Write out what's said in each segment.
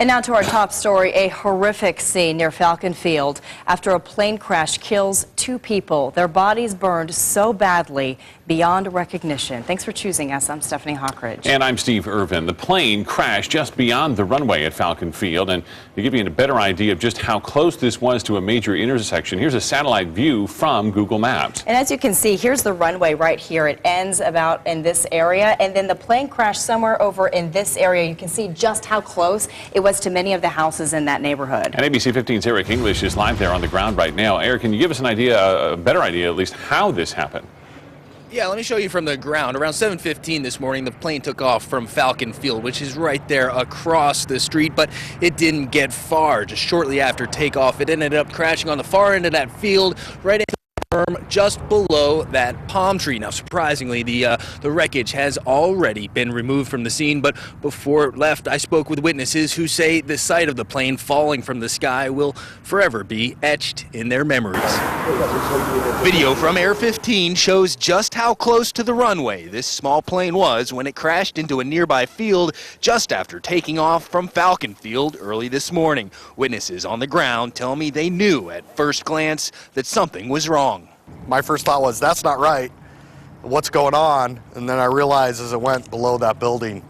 And now to our top story, a horrific scene near Falcon Field after a plane crash kills 2 people. Their bodies burned so badly beyond recognition. Thanks for choosing us. I'm Stephanie Hockridge. And I'm Steve Irvin. The plane crashed just beyond the runway at Falcon Field. And to give you a better idea of just how close this was to a major intersection, here's a satellite view from Google Maps. And as you can see, here's the runway right here. It ends about in this area, and then the plane crashed somewhere over in this area. You can see just how close it was to many of the houses in that neighborhood. And ABC 15's Eric English is live there on the ground right now. Eric, can you give us an idea, a better idea at least, how this happened? Yeah, let me show you from the ground. Around 7:15 this morning, the plane took off from Falcon Field, which is right there across the street, but it didn't get far. Just shortly after takeoff, it ended up crashing on the far end of that field, right into the berm just below that palm tree. Now, surprisingly, the wreckage has already been removed from the scene, but before it left, I spoke with witnesses who say the sight of the plane falling from the sky will forever be etched in their memories. Video from Air 15 shows just how close to the runway this small plane was when it crashed into a nearby field just after taking off from Falcon Field early this morning. Witnesses on the ground tell me they knew at first glance that something was wrong. My first thought was, that's not right. What's going on? And then I realized as it went below that building,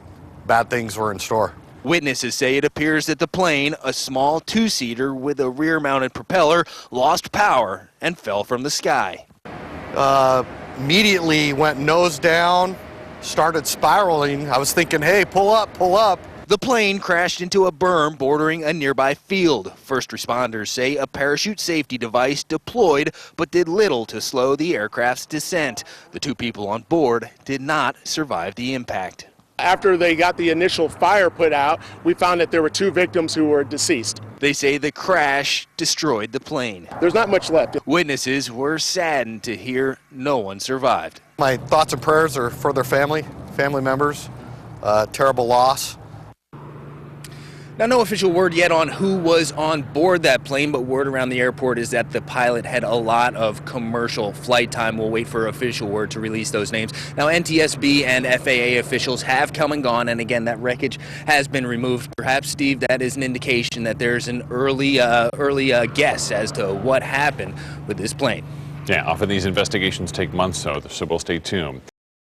bad things were in store. Witnesses say it appears that the plane, a small 2-seater with a rear-mounted propeller, lost power and fell from the sky. Immediately went nose down, started spiraling. I was thinking, hey, pull up, pull up. The plane crashed into a berm bordering a nearby field. First responders say a parachute safety device deployed but did little to slow the aircraft's descent. The 2 people on board did not survive the impact. After they got the initial fire put out, we found that there were 2 victims who were deceased. They say the crash destroyed the plane. There's not much left. Witnesses were saddened to hear no one survived. My thoughts and prayers are for their family members. Terrible loss. Now, no official word yet on who was on board that plane, but word around the airport is that the pilot had a lot of commercial flight time. We'll wait for official word to release those names. Now, NTSB and FAA officials have come and gone, and again, that wreckage has been removed. Perhaps, Steve, that is an indication that there's an early guess as to what happened with this plane. Yeah, often these investigations take months, so we'll stay tuned.